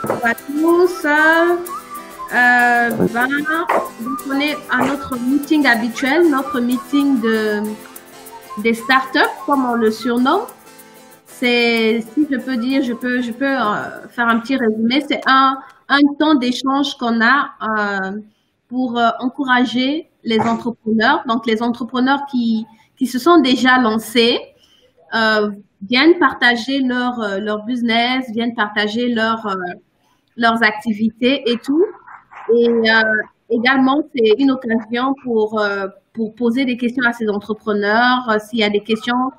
Bonjour à tous. Donc on est à notre meeting habituel, notre meeting des startups, comme on le surnomme. C'est, si je peux dire, je peux faire un petit résumé. C'est un temps d'échange qu'on a pour encourager les entrepreneurs. Donc les entrepreneurs qui se sont déjà lancés viennent partager leur business, viennent partager leurs activités et tout. Et également, c'est une occasion pour poser des questions à ces entrepreneurs, s'il y a des questions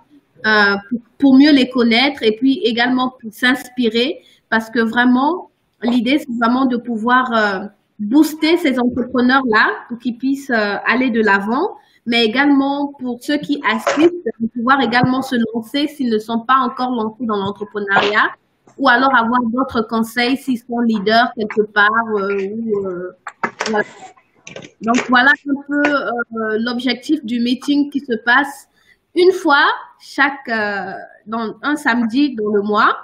pour mieux les connaître et puis également pour s'inspirer parce que vraiment, l'idée, c'est vraiment de pouvoir booster ces entrepreneurs-là pour qu'ils puissent aller de l'avant, mais également pour ceux qui assistent, de pouvoir également se lancer s'ils ne sont pas encore lancés dans l'entrepreneuriat ou alors avoir d'autres conseils s'ils sont leaders quelque part. Voilà. Donc voilà un peu l'objectif du meeting qui se passe une fois dans un samedi dans le mois.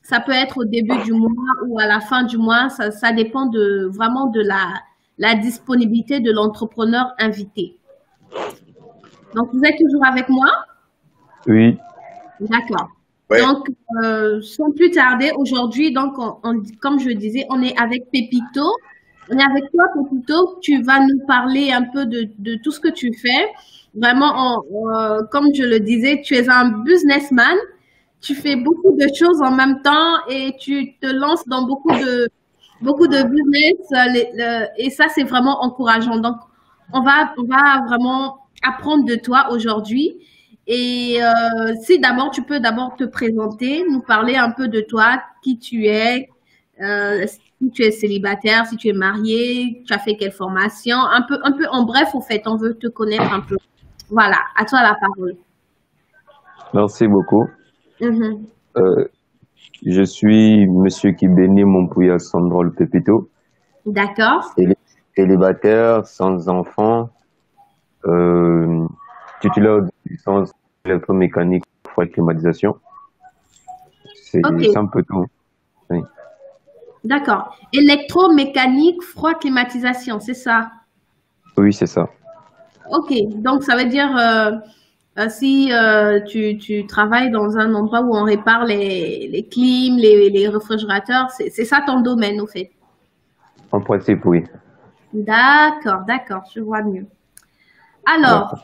Ça peut être au début du mois ou à la fin du mois. Ça dépend vraiment de la disponibilité de l'entrepreneur invité. Donc vous êtes toujours avec moi? Oui, D'accord. Ouais. Donc, sans plus tarder, aujourd'hui, donc, comme je disais, on est avec Pépito. On est avec toi, Pépito. Tu vas nous parler un peu de tout ce que tu fais. Vraiment, comme je le disais, tu es un businessman. Tu fais beaucoup de choses en même temps et tu te lances dans beaucoup de business. Et ça, c'est vraiment encourageant. Donc, on va vraiment apprendre de toi aujourd'hui. Et si d'abord, tu peux d'abord te présenter, nous parler un peu de toi, qui tu es, si tu es célibataire, si tu es marié, tu as fait quelle formation, un peu en bref, au fait, on veut te connaître un peu. Voilà, à toi la parole. merci beaucoup. Mhm. Euh, je suis Monsieur Kibeni Mompouya Sandrol Pepito, D'accord. célibataire, sans enfant, euh, titulaire de licence électromécanique pour climatisation. C'est Ok, un peu tout. Oui, d'accord. Électromécanique, froid, climatisation, c'est ça. oui, c'est ça. Ok, donc ça veut dire si tu travailles dans un endroit où on répare les clims, les réfrigérateurs, c'est ça ton domaine au fait. En principe, oui. D'accord, d'accord, je vois mieux. Alors, D'accord.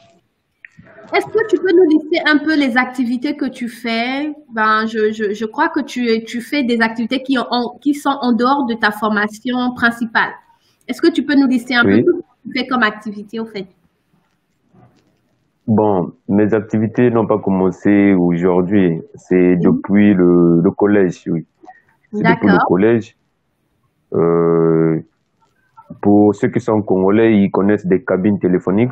est-ce que tu peux nous lister un peu les activités que tu fais? Ben, je crois que tu fais des activités qui sont en dehors de ta formation principale. Est-ce que tu peux nous lister un peu Oui. tout ce que tu fais comme activité au fait? Bon, mes activités n'ont pas commencé aujourd'hui. C'est Oui. depuis le collège, oui. C'est depuis le D'accord, collège. Euh, pour ceux qui sont congolais, ils connaissent des cabines téléphoniques.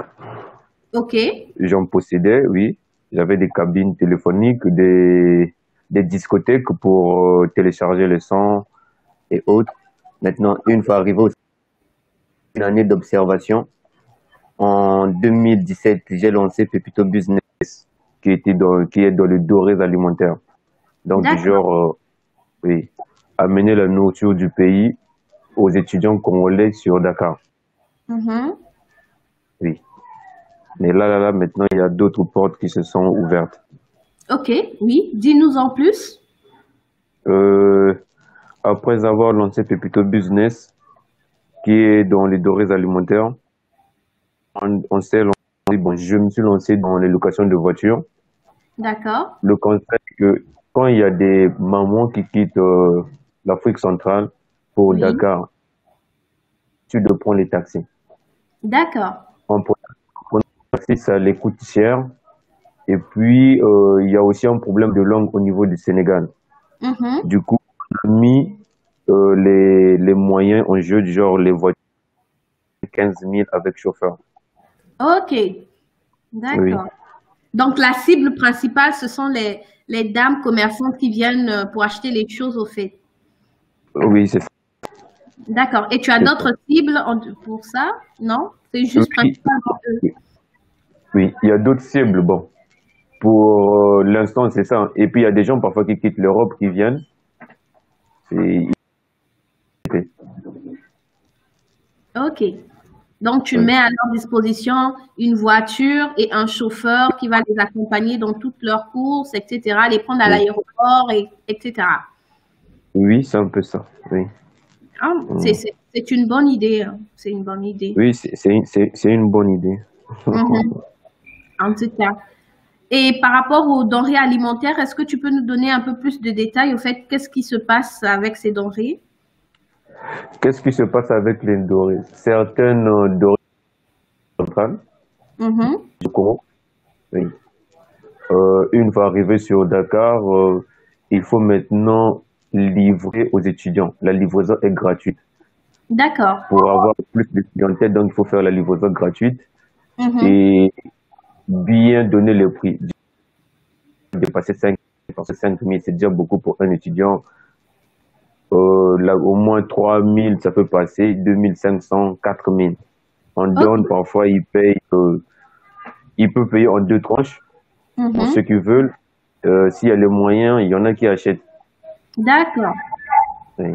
ok, J'en possédais, oui. J'avais des cabines téléphoniques, des discothèques pour télécharger les sons et autres. Maintenant, une fois arrivé une année d'observation, en 2017, j'ai lancé Pepito Business, qui est dans le doré alimentaire. Donc, du d'accord. genre, oui, amener la nourriture du pays aux étudiants congolais sur Dakar. Mhm. Oui. Mais là, maintenant, il y a d'autres portes qui se sont ouvertes. Ok, oui, dis-nous en plus. Euh, Après avoir lancé Pepito Business, qui est dans les dorés alimentaires, on s'est lancé, bon, je me suis lancé dans les locations de voitures. D'accord. Le concept que quand il y a des mamans qui quittent l'Afrique centrale pour Oui, Dakar, tu dois prendre les taxis. d'accord. En prenant les taxis, ça les coûte cher. Et puis, il y a aussi un problème de langue au niveau du Sénégal. Mhm. Du coup, on a mis les moyens en jeu, du genre les voitures 15 000 avec chauffeur. Ok, Oui, d'accord. Donc, la cible principale, ce sont les dames commerçantes qui viennent pour acheter les choses au fait. oui, c'est ça. D'accord. Et tu as d'autres cibles pour ça? Non? C'est juste Oui, principalement eux. oui, il y a d'autres cibles. Bon, pour l'instant, c'est ça. Et puis, il y a des gens parfois qui quittent l'Europe, qui viennent. Ok. Donc, tu Oui. mets à leur disposition une voiture et un chauffeur qui va les accompagner dans toutes leurs courses, etc., les prendre à Oui, l'aéroport, etc. oui, c'est un peu ça. Oui. Ah, Mm. c'est une bonne idée, hein. C'est une bonne idée. Oui, c'est une bonne idée. Mhm. En tout cas. Et par rapport aux denrées alimentaires, est-ce que tu peux nous donner un peu plus de détails au fait qu'est-ce qui se passe avec ces denrées? Qu'est-ce qui se passe avec les dorées? Certaines dorées centrales, Mhm. du Congo, oui. Une fois arrivée sur Dakar, il faut maintenant livrer aux étudiants. La livraison est gratuite. D'accord. Pour avoir plus de clientèle, donc il faut faire la livraison gratuite Mhm. et bien donner le prix. Dépasser 5 000, c'est déjà beaucoup pour un étudiant. Là, au moins 3 000, ça peut passer, 2 500, 4 000. On Ok. donne, parfois, il peut payer en deux tranches pour ceux Mhm. qui veulent. S'il y a les moyens, il y en a qui achètent. D'accord. Oui.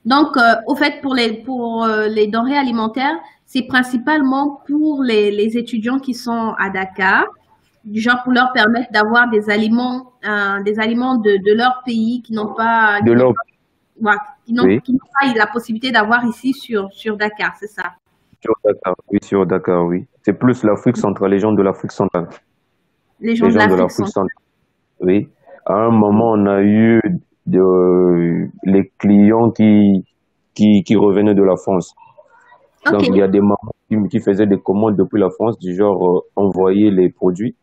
Donc, au fait, pour les denrées alimentaires, c'est principalement pour les étudiants qui sont à Dakar, du genre pour leur permettre d'avoir des aliments de leur pays De leur, voilà, oui, qui n'ont pas la possibilité d'avoir ici sur Dakar, c'est ça. sur Dakar, oui, sur Dakar, oui. C'est plus l'Afrique centrale, les gens de l'Afrique centrale. Les gens Les de gens de l'Afrique l'Afrique sont. centrale, oui. À un moment, on a eu les clients qui revenaient de la France. Ok. Donc, il y a des mamans qui faisaient des commandes depuis la France, du genre envoyer les produits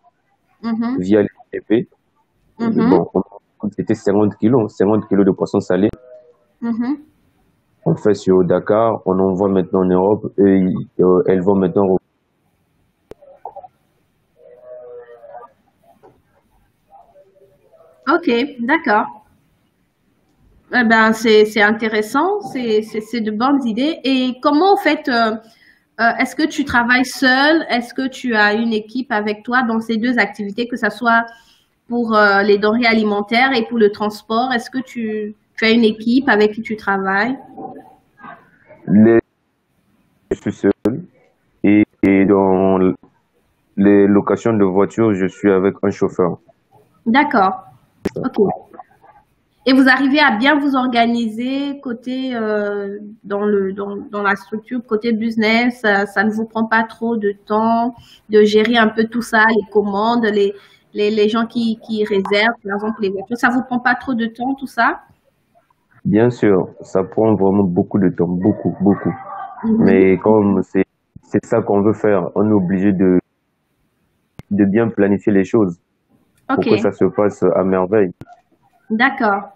Mhm. via les TP. Mhm. Bon, c'était 50 kilos de poisson salé. Mhm. On fait sur Dakar, on envoie maintenant en Europe et elles vont maintenant. Ok, d'accord. Eh ben, c'est intéressant, c'est de bonnes idées. Et comment, en fait, est-ce que tu travailles seul? Est-ce que tu as une équipe avec toi dans ces deux activités, que ce soit pour les denrées alimentaires et pour le transport? Est-ce que tu as une équipe avec qui tu travailles? Les, je suis seul et dans les locations de voitures, je suis avec un chauffeur. D'accord. Ok. Et vous arrivez à bien vous organiser côté dans la structure, côté business, ça ne vous prend pas trop de temps de gérer un peu tout ça, les commandes, les gens qui réservent, par exemple, les voitures. Ça vous prend pas trop de temps, tout ça? Bien sûr, ça prend vraiment beaucoup de temps, beaucoup, beaucoup. Mhm. Mais comme c'est ça qu'on veut faire, on est obligé de bien planifier les choses pour Ok, que ça se passe à merveille. d'accord,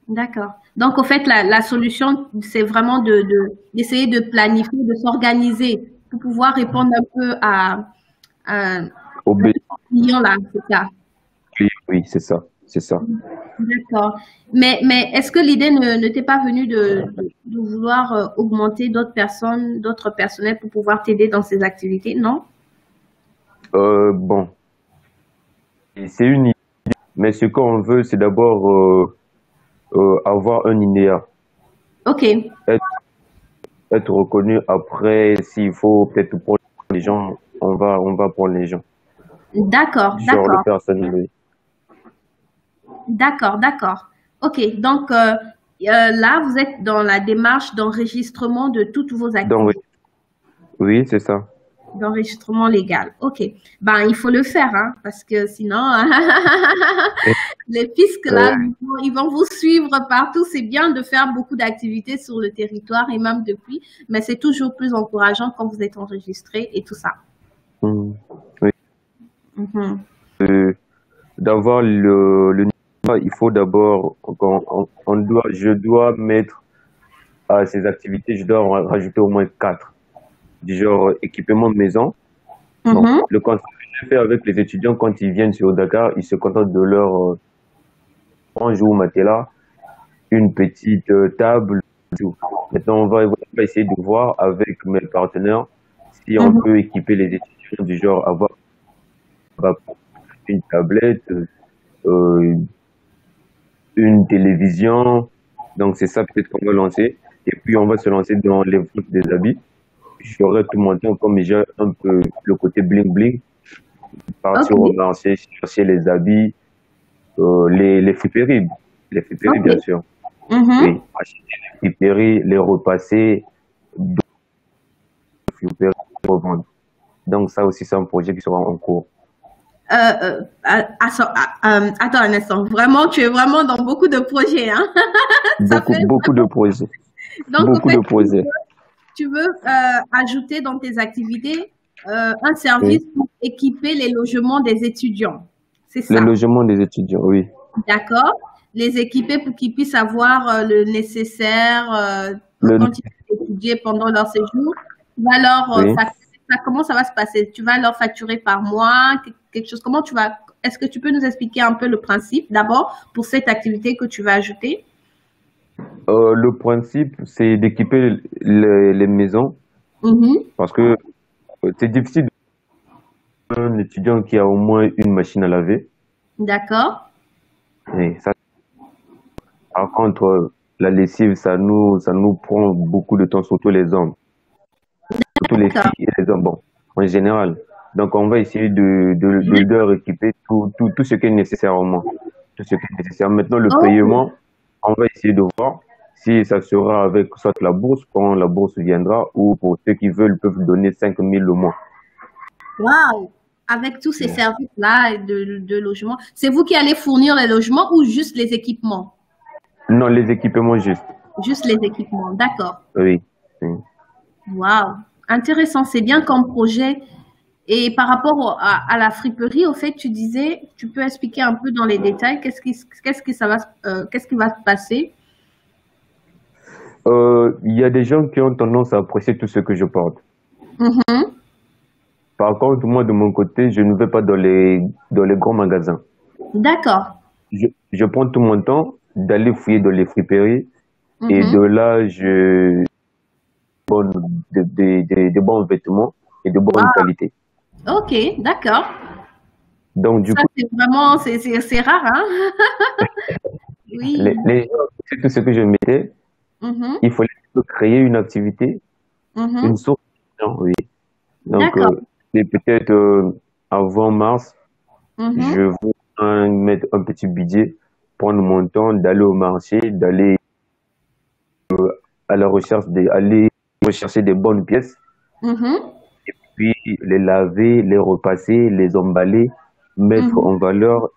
d'accord. Donc, au fait, la solution, c'est vraiment d'essayer de planifier, de s'organiser pour pouvoir répondre un peu à Obéir, ce client-là, c'est ça. oui, c'est ça, c'est ça. D'accord. Mais est-ce que l'idée ne t'est pas venue de vouloir augmenter d'autres personnels pour pouvoir t'aider dans ces activités? Non? Bon, c'est une idée, mais ce qu'on veut, c'est d'abord avoir un INEA, Ok. être, être reconnu. Après, s'il faut peut-être prendre les gens, on va prendre les gens. D'accord, Genre le d'accord, personnel. Oui. d'accord, d'accord. Ok. Donc, là, vous êtes dans la démarche d'enregistrement de toutes vos Donc, activités. oui, c'est ça. D'enregistrement légal. OK. Ben, il faut le faire, hein, parce que sinon, les fiscs, Euh, là, ils vont vous suivre partout. C'est bien de faire beaucoup d'activités sur le territoire et même depuis, mais c'est toujours plus encourageant quand vous êtes enregistré et tout ça. hmm, oui. Mhm. D'avoir le niveau, il faut d'abord, je dois mettre à ces activités, je dois en rajouter au moins quatre. Du genre équipement maison. Bon, Mhm. le contrat que je fais avec les étudiants quand ils viennent sur Dakar, ils se contentent de leur range ou matelas, une petite table, tout. Maintenant, on va essayer de voir avec mes partenaires si on Mhm. peut équiper les étudiants du genre avoir une tablette, euh, une télévision. Donc, c'est ça peut-être qu'on va lancer. Et puis, on va se lancer dans les ventes des habits. J'aurai tout mon temps, comme j'ai un peu le côté bling-bling, partir au Ok. marché, chercher les habits, les friperies. Les friperies, bien Ok. sûr. Mhm. Oui, acheter les friperies, les repasser, friperies, revendre. Donc, ça aussi, c'est un projet qui sera en cours. Attends un instant. Vraiment, tu es vraiment dans beaucoup de projets, hein? Ça Beaucoup, fait. beaucoup de projets. Donc, en Beaucoup fait, de projets. tu veux ajouter dans tes activités un Oui. service pour équiper les logements des étudiants. C'est Les ça. logements des étudiants, oui. D'accord? Les équiper pour qu'ils puissent avoir le nécessaire Le, quand ils vont étudier pendant leur séjour. Tu vas leur oui. facturer ça. Comment ça va se passer? Tu vas leur facturer par mois, quelque chose. Comment tu vas. Est-ce que tu peux nous expliquer un peu le principe d'abord pour cette activité que tu vas ajouter? Le principe, c'est d'équiper les maisons Mhm. parce que c'est difficile d'un étudiant qui a au moins une machine à laver. D'accord? Et ça, par contre, la lessive, ça nous prend beaucoup de temps, surtout les hommes, surtout les D'accord. filles et les hommes, bon, en général. Donc, on va essayer de leur équiper tout ce qui est nécessaire au moins. Tout ce qui est nécessaire. Maintenant, le Oh, paiement, on va essayer de voir si ça sera avec soit la bourse, quand la bourse viendra, ou pour ceux qui veulent, peuvent donner 5 000 le mois. waouh! Avec tous ces Ouais. services-là de logement, c'est vous qui allez fournir les logements ou juste les équipements? Non, les équipements juste. Juste les équipements, d'accord. Oui. Oui. Waouh! Intéressant, c'est bien comme projet. Et par rapport à la friperie, au fait, tu disais, tu peux expliquer un peu dans les détails qu'est-ce qui va se passer? Il y a des gens qui ont tendance à apprécier tout ce que je porte. Mhm. Par contre, moi, de mon côté, je ne vais pas dans les grands magasins. D'accord. Je prends tout mon temps d'aller fouiller dans les friperies et de Mhm. là, je donne de bons vêtements et de bonne Waouh! qualité. Ok, d'accord. Donc, du Ça, coup, c'est vraiment, c'est rare, hein? Oui. les gens, c'est tout ce que je mettais, Mhm. il fallait créer une activité, une Mhm. source d'argent, oui. Donc, D'accord. c'est peut-être avant mars, je Mhm. veux mettre un petit budget, prendre mon temps d'aller au marché, d'aller à la recherche aller rechercher des bonnes pièces, Mhm. puis les laver, les repasser, les emballer, mettre Mhm. en valeur,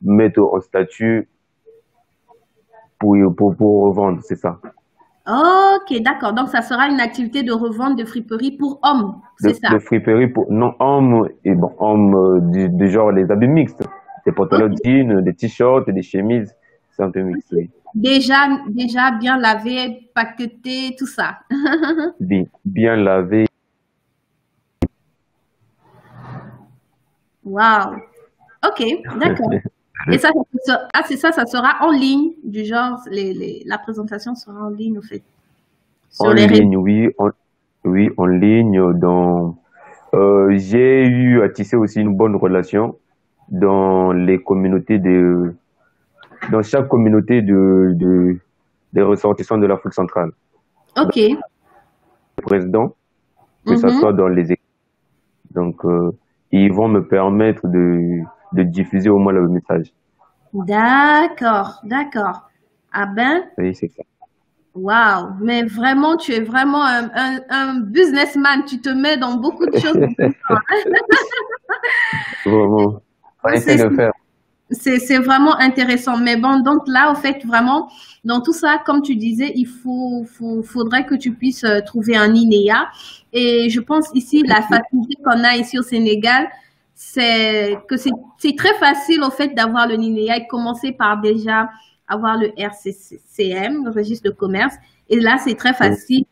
mettre en statut pour revendre, c'est ça. Ok, d'accord. Donc, ça sera une activité de revente de friperie pour hommes, c'est ça. De friperie pour non hommes et bon hommes du genre les habits mixtes, des pantalons Ok. jeans, des t-shirts, des chemises, c'est un peu mixte, oui. Déjà bien lavé, paqueté, tout ça. Bien lavé. Waouh. Ok, d'accord. Et ça, c'est ça, ça sera en ligne, du genre, la présentation sera en ligne, au fait, En sur les réseaux. ligne, oui, en ligne. J'ai eu à tisser aussi une bonne relation dans les communautés dans chaque communauté des ressortissants de l'Afrique centrale. Donc, Ok. les présidents, que ce Mhm. soit dans les écoles. Donc, ils vont me permettre de diffuser au moins le message. D'accord, d'accord. Ah ben, Oui, c'est ça. waouh. Mais vraiment, tu es vraiment un businessman. Tu te mets dans beaucoup de choses en même temps. Vraiment. On essaie C'est de faire. c'est vraiment intéressant. Mais bon, donc là, au fait, vraiment, dans tout ça, comme tu disais, faudrait que tu puisses trouver un INEA. Et je pense ici, la facilité qu'on a ici au Sénégal, c'est que c'est très facile, au fait, d'avoir le NINEA et commencer par déjà avoir le RCCM, le registre de commerce. Et là, c'est très Oui. facile.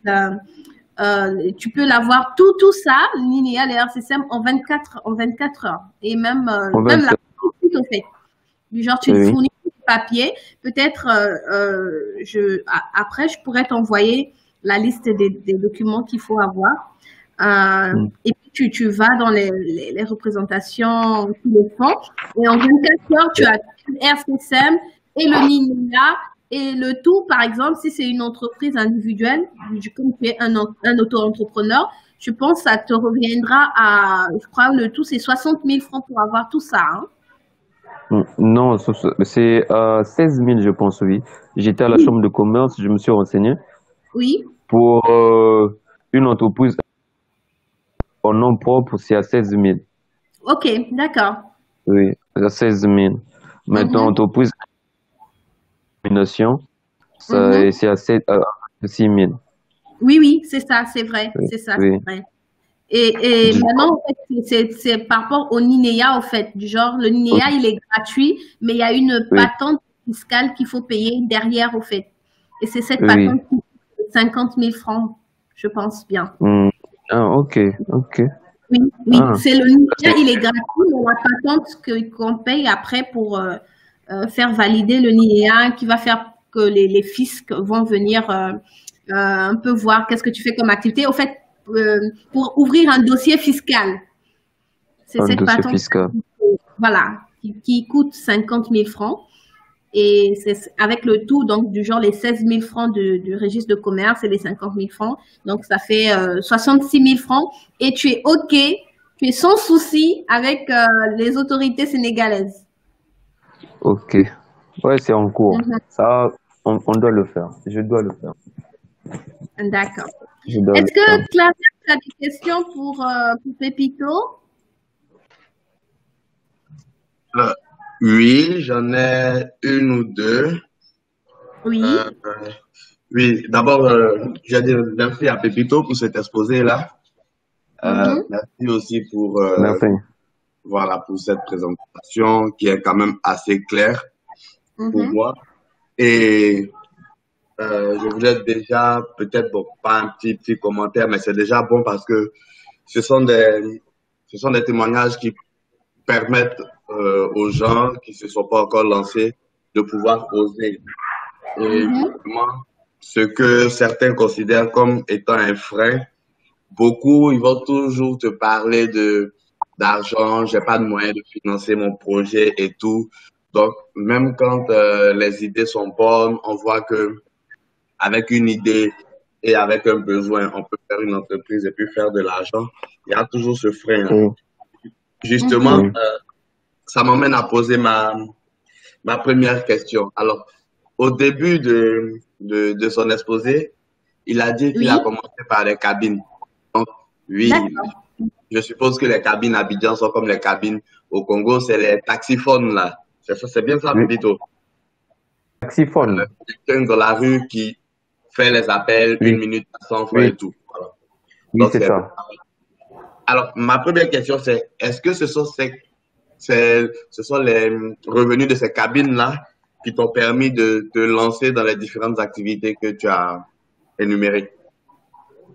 Tu peux l'avoir tout ça, le NINEA, le RCCM, en 24 heures. Et On va même la essayer. au fait. Du genre, tu Oui. fournis des papiers. Peut-être, après, je pourrais t'envoyer la liste des documents qu'il faut avoir. Mm. Et puis, tu vas dans les représentations qui le font. Et en 24 heures, tu as le RCSM et le NINEA Et le tout, par exemple, si c'est une entreprise individuelle, comme tu es un auto-entrepreneur, je pense que ça te reviendra à, je crois, le tout, c'est 60 000 francs pour avoir tout ça. Hein. Non, c'est 16 000, je pense, oui. J'étais à la Oui, chambre de commerce, je me suis renseigné oui. pour une entreprise en nom propre, c'est à 16 000. OK, d'accord. Oui, à 16 000. Maintenant, Mhm, entreprise nomination, mhm. c'est à 6 000. Oui, oui, c'est ça, c'est vrai, Oui, c'est ça, oui. c'est vrai. Et Du- maintenant, en fait, c'est par rapport au NINEA, au fait, du genre, le NINEA, Oui, il est gratuit, mais il y a une oui, patente fiscale qu'il faut payer derrière, au fait. Et c'est cette oui. patente qui coûte 50 000 francs, je pense bien. Hmm. Ah, ok, ok. Oui, oui, Ah, c'est le ça, NINEA, c'est il est gratuit, mais la patente qu'on paye après pour faire valider le NINEA, qui va faire que les fiscs vont venir un peu voir qu'est-ce que tu fais comme activité. Au fait, pour ouvrir un dossier fiscal, c'est un cette dossier patente, fiscal. voilà, qui coûte 50 000 francs. Et c'est avec le tout, donc, du genre les 16 000 francs du registre de commerce et les 50 000 francs. Donc, ça fait 66 000 francs. Et tu es OK, tu es sans souci avec les autorités sénégalaises. Ok. Ouais, c'est en cours. Mhm. Ça, on doit le faire. Je dois le faire. D'accord. Je dois le Est-ce faire. que Clara, tu as des questions pour Pépito? Euh, oui, j'en ai une ou deux. Euh, Oui. oui, d'abord, je vais dire merci à Pépito pour cet exposé-là. Mhm. Merci aussi pour, Merci. voilà, pour cette présentation qui est quand même assez claire pour Mhm. moi. Et je voulais déjà, peut-être, bon, pas un petit commentaire, mais c'est déjà bon parce que ce sont ce sont des témoignages qui permettent aux gens qui ne se sont pas encore lancés de pouvoir oser. Et Mhm. justement, ce que certains considèrent comme étant un frein, beaucoup, ils vont toujours te parler de d'argent, j'ai pas de moyens de financer mon projet et tout. Donc, même quand les idées sont bonnes, on voit que avec une idée et avec un besoin, on peut faire une entreprise et puis faire de l'argent. Il y a toujours ce frein. Hein. Oui, Justement, Mhm. oui, ça m'emmène à poser ma première question. Alors, au début de son exposé, il a dit qu'il a Oui. commencé par les cabines. Donc, oui, D'accord. je suppose que les cabines à Abidjan sont comme les cabines au Congo, c'est les taxiphones là. C'est ça, c'est bien ça, oui. Pépito. Taxiphone. Quelqu'un dans la rue qui fait les appels une Oui, minute à 100 francs oui, et tout. Voilà. oui, Donc, c'est c'est bon. ça. Alors, ma première question, c'est est-ce que ce sont les revenus de ces cabines-là qui t'ont permis de te lancer dans les différentes activités que tu as énumérées?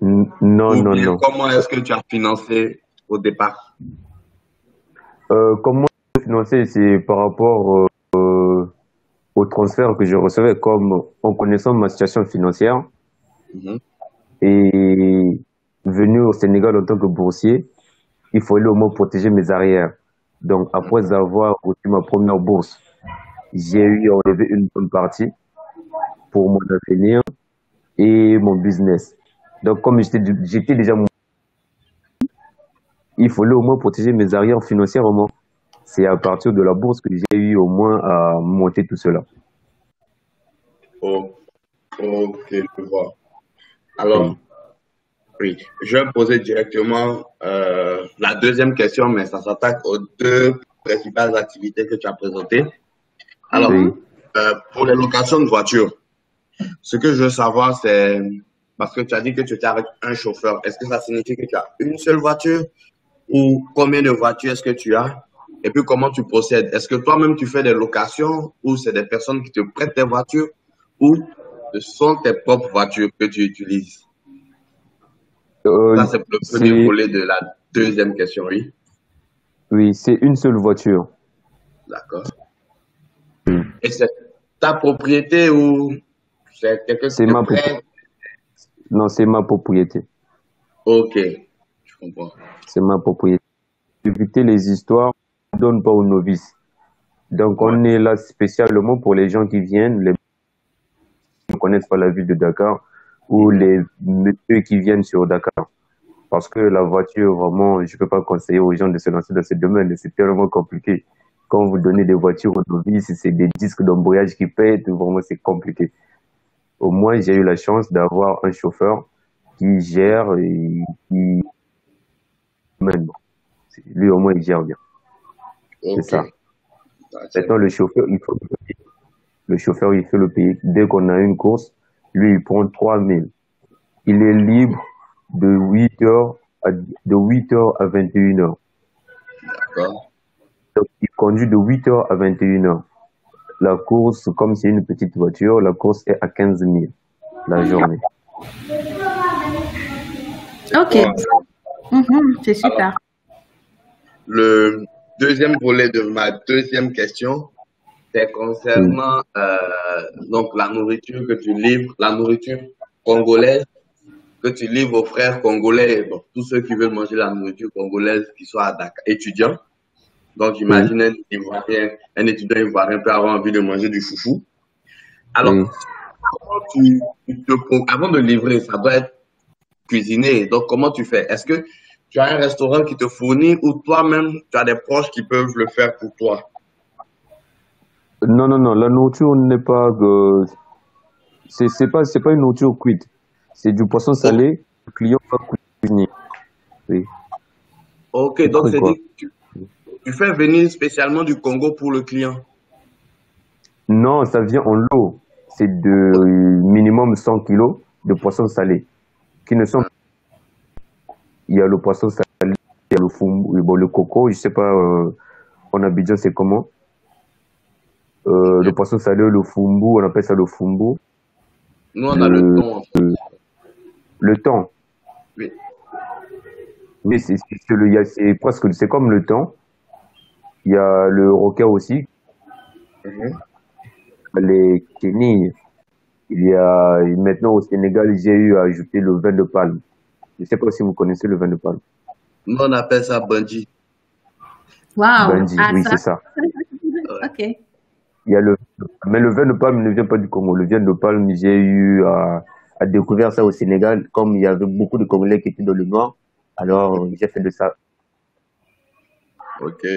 Non, Ou non, bien non. comment est-ce que tu as financé au départ? Comment financer, c'est par rapport au transfert que je recevais, comme en connaissant ma situation financière Mhm. et venu au Sénégal en tant que boursier, il fallait au moins protéger mes arrières. Donc, après avoir reçu ma première bourse, j'ai eu à enlever une bonne partie pour mon avenir et mon business. Donc, comme j'étais déjà, il fallait au moins protéger mes arrières financièrement. C'est à partir de la bourse que j'ai eu au moins à monter tout cela. Oh, ok, je vois. Alors, Oui. oui, je vais poser directement la deuxième question, mais ça s'attaque aux deux principales activités que tu as présentées. Alors, Oui. Mhm. pour les locations de voitures, ce que je veux savoir, c'est parce que tu as dit que tu étais avec un chauffeur. Est-ce que ça signifie que tu as une seule voiture ou combien de voitures est-ce que tu as? Et puis, comment tu procèdes? Est-ce que toi-même tu fais des locations ou c'est des personnes qui te prêtent des voitures ou ce sont tes propres voitures que tu utilises? Ça, Euh, c'est le premier c'est, volet de la deuxième question, oui. oui, c'est une seule voiture. D'accord. Oui. Et c'est ta propriété ou c'est quelqu'un qui C'est te ma, prête? non, c'est ma propriété. Ok, je comprends. C'est ma propriété. Éviter les histoires, on ne donne pas aux novices. Donc, Ouais. on est là spécialement pour les gens qui viennent, connaissent pas la ville de Dakar ou les messieurs qui viennent sur Dakar. Parce que la voiture, vraiment, je peux pas conseiller aux gens de se lancer dans ce domaine. C'est tellement compliqué. Quand vous donnez des voitures aux novices, c'est des disques d'embrayage qui pètent, vraiment, c'est compliqué. Au moins, j'ai eu la chance d'avoir un chauffeur qui gère et qui mène. Lui, au moins, il gère bien. C'est ça. Maintenant, le chauffeur, il faut le payer. Le chauffeur, il fait le payer. Dès qu'on a une course, lui, il prend 3000. Il est libre de 8h à 21h. D'accord. Donc, il conduit de 8h à 21h. La course, comme c'est une petite voiture, la course est à 15 000 la journée. Ok. C'est super. Alors, le deuxième volet de ma deuxième question, c'est concernant donc la nourriture que tu livres, la nourriture congolaise que tu livres aux frères congolais, bon, tous ceux qui veulent manger la nourriture congolaise, qui soient à Dakar, étudiants. Donc, j'imagine un étudiant ivoirien peut avoir envie de manger du foufou. Alors, avant de livrer, ça doit être cuisiné. Donc, comment tu fais? Est-ce que tu as un restaurant qui te fournit ou toi-même, tu as des proches qui peuvent le faire pour toi? Non, la nourriture n'est pas... c'est pas une nourriture cuite. C'est du poisson salé, le client va cuisiner. Oui. Ok, donc c'est dit que tu fais venir spécialement du Congo pour le client? Non, ça vient en lot. C'est de minimum 100 kilos de poisson salé. Qui ne sont... Il y a le poisson salé, il y a le fumbu, bon, le coco, je sais pas, en Abidjan c'est comment. Le poisson salé, le fumbu, on appelle ça le fumbu. Nous, on a le thon. Le thon. Oui. Oui, c'est presque, c'est comme le thon. Il y a le roquet aussi. Les quenilles. Il y a, maintenant au Sénégal, j'ai eu à ajouter le vin de palme. Je ne sais pas si vous connaissez le vin de palme. Nous, on appelle ça bandi. Wow. Bandi, oui, c'est ça. Ok. Il y a mais le vin de palme ne vient pas du Congo. Le vin de palme, j'ai eu à découvrir ça au Sénégal, comme il y avait beaucoup de Congolais qui étaient dans le Nord. Alors, j'ai fait de ça. Ok.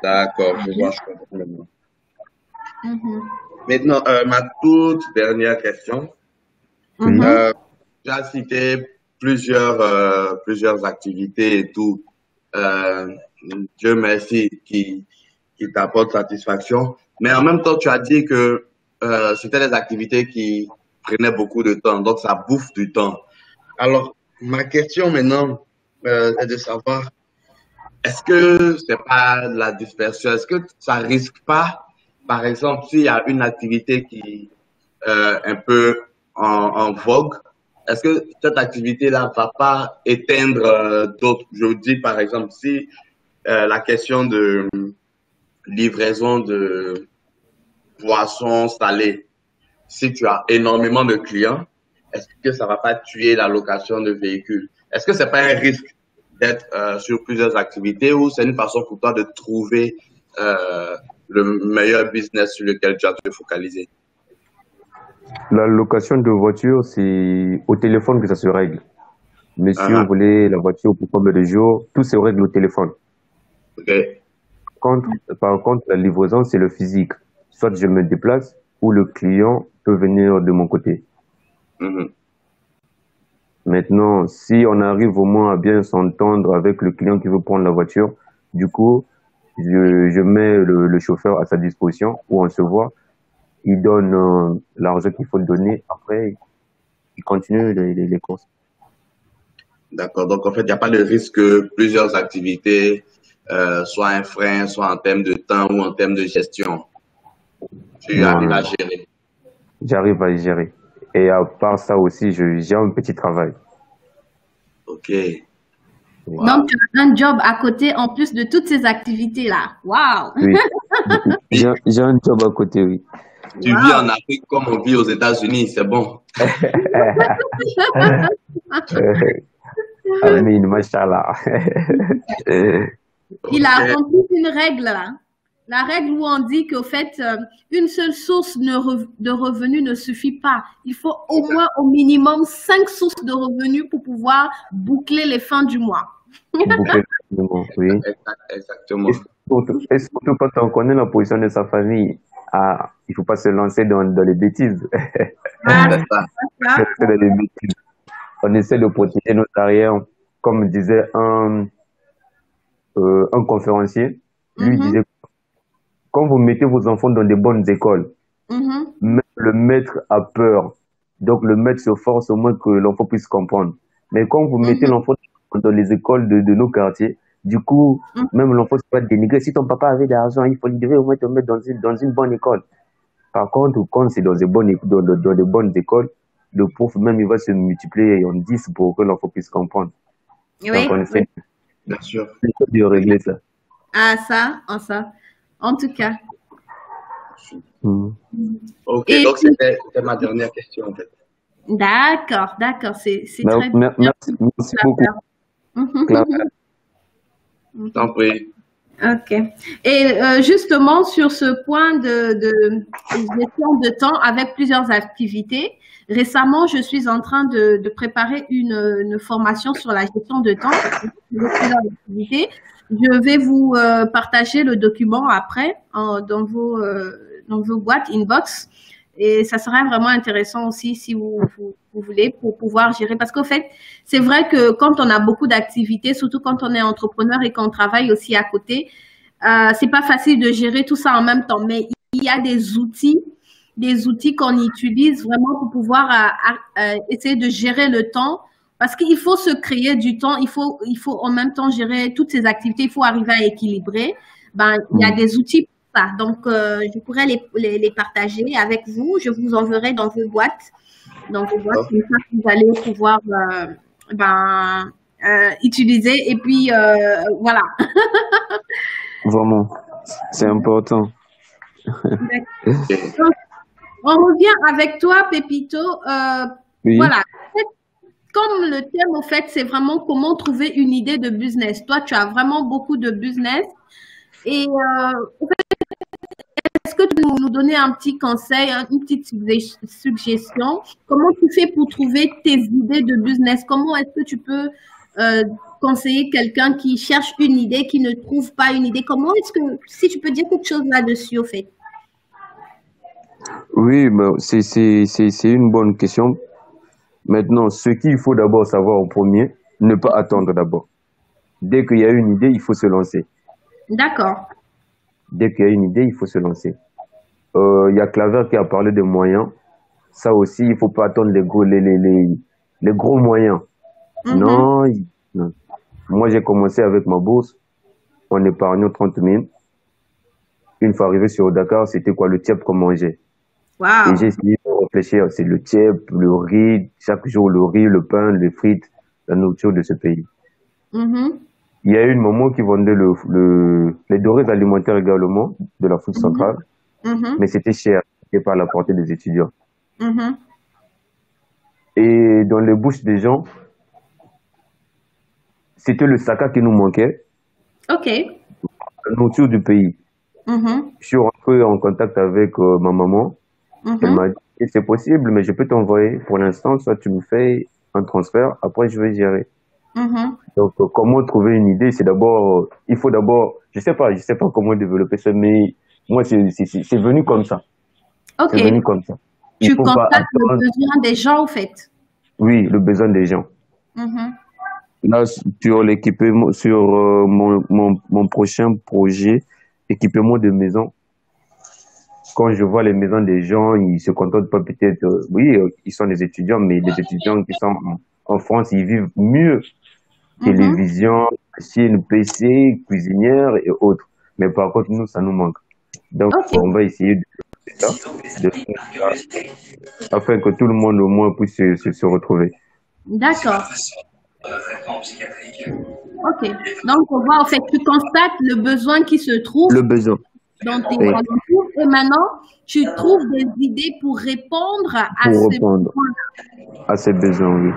D'accord, je vois, je comprends maintenant. Maintenant, ma toute dernière question. Tu as cité plusieurs activités et tout. Dieu merci, qui t'apportent satisfaction. Mais en même temps, tu as dit que c'était des activités qui prenaient beaucoup de temps, donc ça bouffe du temps. Alors, ma question maintenant est de savoir, est-ce que c'est pas de la dispersion? Est-ce que ça risque pas, par exemple, s'il y a une activité qui est un peu en vogue, est-ce que cette activité-là va pas éteindre d'autres? Je vous dis, par exemple, si la question de livraison de poissons salés, si tu as énormément de clients, est-ce que ça va pas tuer la location de véhicules? Est-ce que c'est pas un risque d'être sur plusieurs activités ou c'est une façon pour toi de trouver le meilleur business sur lequel tu as te focaliser? La location de voiture, c'est au téléphone que ça se règle. Monsieur, vous voulez la voiture pour combien de jours? Tout se règle au téléphone. Ok. Par contre, la livraison, c'est le physique. Soit je me déplace ou le client peut venir de mon côté. Maintenant, si on arrive au moins à bien s'entendre avec le client qui veut prendre la voiture, du coup, je mets le chauffeur à sa disposition où on se voit. Il donne l'argent qu'il faut donner. Après, il continue les courses. D'accord. Donc, en fait, il n'y a pas de risque que plusieurs activités soient un frein, soit en termes de temps ou en termes de gestion. Tu arrives à gérer. J'arrive à gérer. Et à part ça aussi, j'ai un petit travail. Ok. Wow. Donc, tu as un job à côté en plus de toutes ces activités-là. Waouh! Oui. J'ai un job à côté, oui. Tu vis en Afrique comme on vit aux États-Unis, c'est bon. Amin, machallah. Il a accompli une règle là. La règle où on dit qu'au fait, une seule source de revenus ne suffit pas. Il faut au moins au minimum 5 sources de revenus pour pouvoir boucler les fins du mois. Boucler le mois, oui. Exactement. Et surtout quand on connaît la position de sa famille, il ne faut pas se lancer dans les bêtises. On essaie de protéger nos arrières. Comme disait un conférencier, lui disait, quand vous mettez vos enfants dans des bonnes écoles, même le maître a peur. Donc le maître se force au moins que l'enfant puisse comprendre. Mais quand vous mettez l'enfant dans les écoles de nos quartiers, du coup, même l'enfant se va dénigrer. Si ton papa avait de l'argent, il devait au moins te mettre dans une bonne école. Par contre, quand c'est dans des bonnes écoles, le prof même il va se multiplier en 10 pour que l'enfant puisse comprendre. Oui, donc on essaie bien sûr de régler ça. Ça, en tout cas. Ok, donc c'était ma dernière question en fait. D'accord, c'est très bien. Merci beaucoup. T'en prie. Ok. Et justement, sur ce point de gestion de temps avec plusieurs activités, récemment, je suis en train de préparer une formation sur la gestion de temps avec plusieurs activités. Je vais vous partager le document après dans vos boîtes inbox. Et ça serait vraiment intéressant aussi si vous voulez pour pouvoir gérer. Parce qu'au fait, c'est vrai que quand on a beaucoup d'activités, surtout quand on est entrepreneur et qu'on travaille aussi à côté, c'est pas facile de gérer tout ça en même temps. Mais il y a des outils qu'on utilise vraiment pour pouvoir essayer de gérer le temps. Parce qu'il faut se créer du temps, il faut en même temps gérer toutes ces activités, il faut arriver à équilibrer. Il y a des outils. Donc, je pourrais les partager avec vous. Je vous enverrai dans vos boîtes. Comme ça, vous allez pouvoir utiliser. Et puis, voilà. Vraiment, c'est important. Donc, on revient avec toi, Pépito. Oui. Voilà. Comme le thème, au fait, c'est vraiment comment trouver une idée de business. Toi, tu as vraiment beaucoup de business. Et au fait, est-ce que tu peux nous donner un petit conseil, une petite suggestion? Comment tu fais pour trouver tes idées de business? Comment est-ce que tu peux conseiller quelqu'un qui cherche une idée, qui ne trouve pas une idée? Comment est-ce que, si tu peux dire quelque chose là-dessus, au fait? Oui, c'est une bonne question. Maintenant, ce qu'il faut d'abord savoir en premier, ne pas attendre d'abord. Dès qu'il y a une idée, il faut se lancer. D'accord. Dès qu'il y a une idée, il faut se lancer. Il y a Claver qui a parlé des moyens. Ça aussi, il ne faut pas attendre les gros moyens. Non. Moi, j'ai commencé avec ma bourse en épargnant 30 000. Une fois arrivé sur Dakar, c'était quoi le tiep qu'on mangeait. Wow. Et j'ai essayé de réfléchir, c'est le tiep, le riz, chaque jour le riz, le pain, les frites, la nourriture de ce pays. Il y a eu une maman qui vendait les denrées alimentaires également, de la food centrale, mais c'était cher, c'était pas à la portée des étudiants. Et dans les bouches des gens, c'était le saka qui nous manquait. Ok. La nourriture du pays. Je suis rentré en contact avec ma maman. Elle m'a dit, c'est possible, mais je peux t'envoyer. Pour l'instant, soit tu me fais un transfert, après je vais gérer. Donc, comment trouver une idée? C'est d'abord, il faut d'abord, je sais pas comment développer ça, mais moi, c'est venu comme ça. Ok. C'est venu comme ça. Tu contactes le besoin des gens, en fait. Oui, le besoin des gens. Là, sur l'équipement, sur mon prochain projet, équipement de maison, quand je vois les maisons des gens, ils se contentent pas peut-être, oui, ils sont des étudiants, mais les étudiants qui sont en France, ils vivent mieux. Télévision, machine, PC, cuisinière et autres. Mais par contre, nous, ça nous manque. Donc, on va essayer de faire ça, afin que tout le monde au moins puisse se retrouver. D'accord. Ok. Donc, on voit, en fait, tu constates le besoin qui se trouve. Le besoin. Dans tes alentours. Et maintenant, tu trouves des idées pour répondre à ces besoins, oui.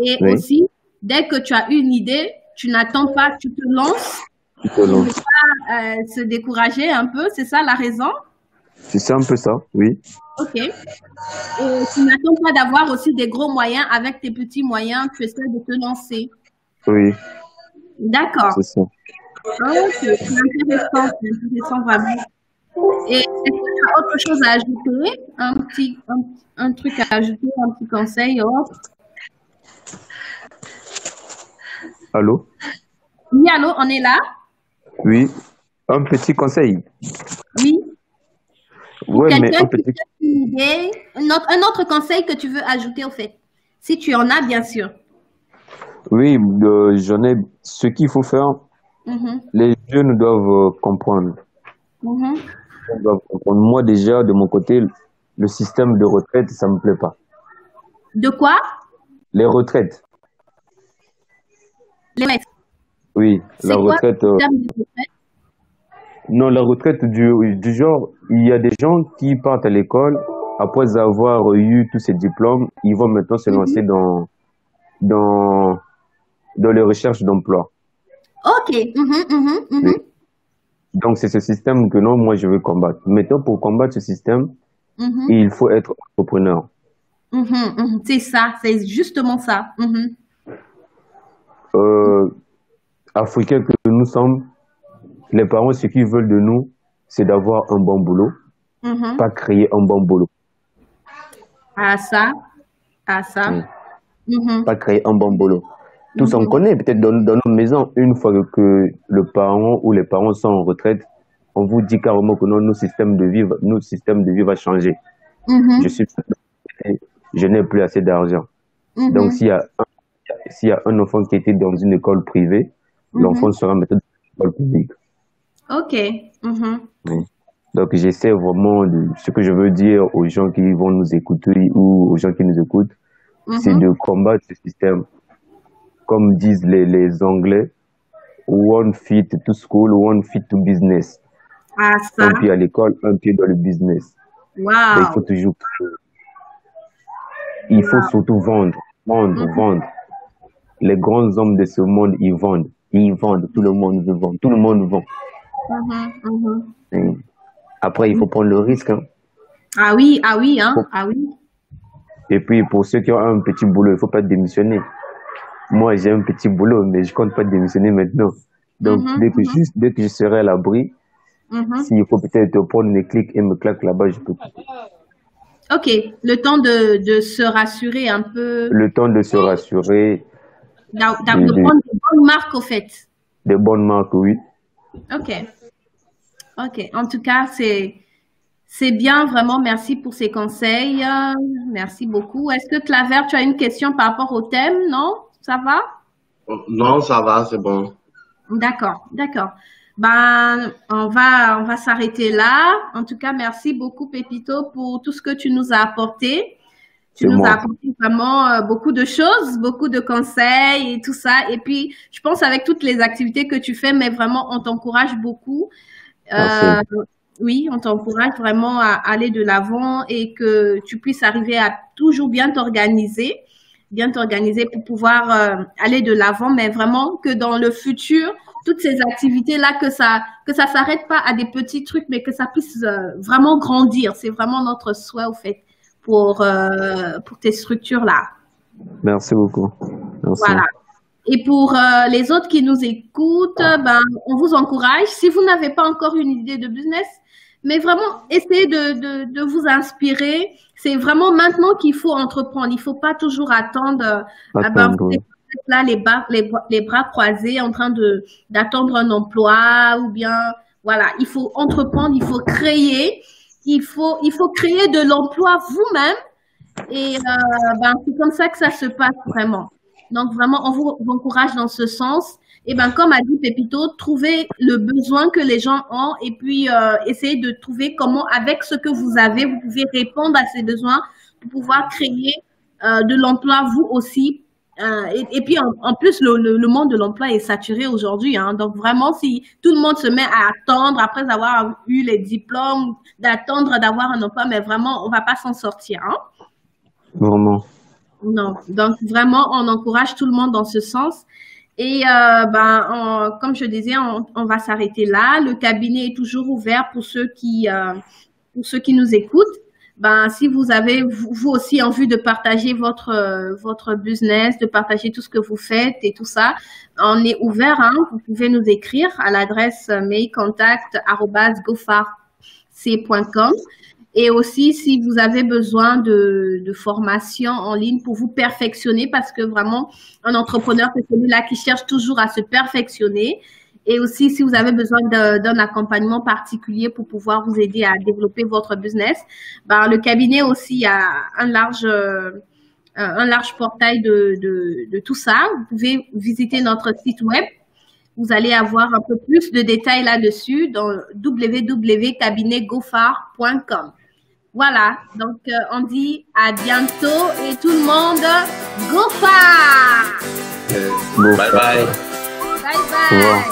Et aussi, dès que tu as une idée, tu n'attends pas, tu te lances tout au Pour long. ne pas se décourager un peu, c'est ça la raison? C'est un peu ça, oui. Ok. Et tu n'attends pas d'avoir aussi des gros moyens avec tes petits moyens, tu essaies de te lancer. Oui, D'accord. c'est ça. Ok, c'est intéressant vraiment. Et est-ce que tu as autre chose à ajouter? Un truc à ajouter, un petit conseil autre? Allô? Oui, allô, on est là? Oui, un petit conseil. Oui. Pour Ouais, mais quelqu'un un qui petit. a une idée, un autre conseil que tu veux ajouter au fait, si tu en as, bien sûr. Oui, j'en ai. Ce qu'il faut faire, Mhm, les jeunes doivent comprendre. mhm. Ils doivent comprendre. Moi, déjà, de mon côté, le système de retraite, ça me plaît pas. De quoi? Les retraites, Les oui, la C'est quoi retraite. le système de retraite? Non, la retraite du genre, il y a des gens qui partent à l'école après avoir eu tous ces diplômes, ils vont maintenant se lancer Mhm. dans, dans les recherches d'emploi. Ok. Mhm, mhm, Oui. mhm, Donc, c'est ce système que non, moi, je veux combattre. Maintenant, pour combattre ce système, mhm, il faut être entrepreneur. mhm, mhm. C'est ça, c'est justement ça. Mhm, Euh, Africains que nous sommes, les parents, ce qu'ils veulent de nous, c'est d'avoir un bon boulot, mhm. pas créer un bon boulot. À ça, à Oui. ça. Mhm, Pas créer un bon boulot. Tous on mhm, connaît, peut-être dans nos maisons, une fois que le parent ou les parents sont en retraite, on vous dit carrément que non, notre système de vie va changer. Je mhm, suis, je n'ai plus assez d'argent. Donc, mhm, s'il y a un enfant qui était dans une école privée, l'enfant mhm. sera maintenant dans une école publique. Ok. Mhm, Oui. Donc, j'essaie vraiment ce que je veux dire aux gens qui vont nous écouter ou aux gens qui nous écoutent, c'est de mhm. combattre ce système. Comme disent les Anglais, one feet to school, one feet to business. À ça. Un pied à l'école, un pied dans le business. Donc, il faut Wow. toujours, il faut Wow. surtout vendre, vendre, Mhm, vendre. Les grands hommes de ce monde, ils vendent. Ils vendent. Tout le monde veut vendre. Tout le monde vend. mhm, mhm. Et après, il faut prendre le risque, hein. Ah oui, hein, Faut- ah oui. Et puis, pour ceux qui ont un petit boulot, il ne faut pas démissionner. Moi, j'ai un petit boulot, mais je compte pas démissionner maintenant. Donc, Mhm, mhm, dès que je serai à l'abri, mhm. s'il faut peut-être prendre les clics et me claque là-bas, je peux. Ok, le temps de se rassurer un peu, Le temps de se rassurer, de de, prendre de bonnes marques au fait. de bonnes marques, oui. Ok, ok. En tout cas, c'est bien, vraiment. Merci pour ces conseils. Merci beaucoup. Est-ce que Claver, tu as une question par rapport au thème? Non? Ça va? Non, ça va, c'est bon. D'accord, d'accord. Ben, on va s'arrêter là. En tout cas, merci beaucoup, Pépito, pour tout ce que tu nous as apporté. Tu C'est nous as moi. apporté vraiment beaucoup de choses, beaucoup de conseils et tout ça. Et puis, je pense avec toutes les activités que tu fais, mais vraiment, on t'encourage beaucoup. Merci. Euh, oui, on t'encourage vraiment à aller de l'avant et que tu puisses arriver à toujours bien t'organiser pour pouvoir aller de l'avant, mais vraiment que dans le futur, toutes ces activités-là, que ça s'arrête pas à des petits trucs, mais que ça puisse vraiment grandir. C'est vraiment notre souhait, au fait, pour tes structures-là. Merci beaucoup. Merci. Voilà. Et pour les autres qui nous écoutent, ben, on vous encourage. Si vous n'avez pas encore une idée de business, mais vraiment, essayez de vous inspirer. C'est vraiment maintenant qu'il faut entreprendre. Il ne faut pas toujours attendre. Ben, Attendre, vous oui. êtes là, les bras croisés, en train d'attendre un emploi ou bien, voilà, il faut entreprendre, il faut créer. Il faut créer de l'emploi vous-même et ben, c'est comme ça que ça se passe vraiment. Donc, vraiment, on vous encourage dans ce sens. Et ben, comme a dit Pépito, trouver le besoin que les gens ont et puis essayer de trouver comment, avec ce que vous avez, vous pouvez répondre à ces besoins pour pouvoir créer de l'emploi vous aussi. Et puis, en plus, le monde de l'emploi est saturé aujourd'hui. Hein. Donc, vraiment, si tout le monde se met à attendre après avoir eu les diplômes, d'attendre d'avoir un emploi, mais vraiment, on va pas s'en sortir. Hein. Vraiment. Non, donc vraiment, on encourage tout le monde dans ce sens. Et comme je disais, on va s'arrêter là. Le cabinet est toujours ouvert pour ceux qui nous écoutent. Si vous avez vous aussi envie de partager votre business, de partager tout ce que vous faites et tout ça, on est ouvert. Hein. Vous pouvez nous écrire à l'adresse mailcontact@gofar.com. Et aussi, si vous avez besoin de formation en ligne pour vous perfectionner, parce que vraiment, un entrepreneur, c'est celui-là qui cherche toujours à se perfectionner. Et aussi, si vous avez besoin d'un accompagnement particulier pour pouvoir vous aider à développer votre business, le cabinet aussi a un large portail de tout ça. Vous pouvez visiter notre site web. Vous allez avoir un peu plus de détails là-dessus dans www.cabinetgofar.com. Voilà, donc on dit à bientôt et tout le monde, go far! Bye bye! Bye bye!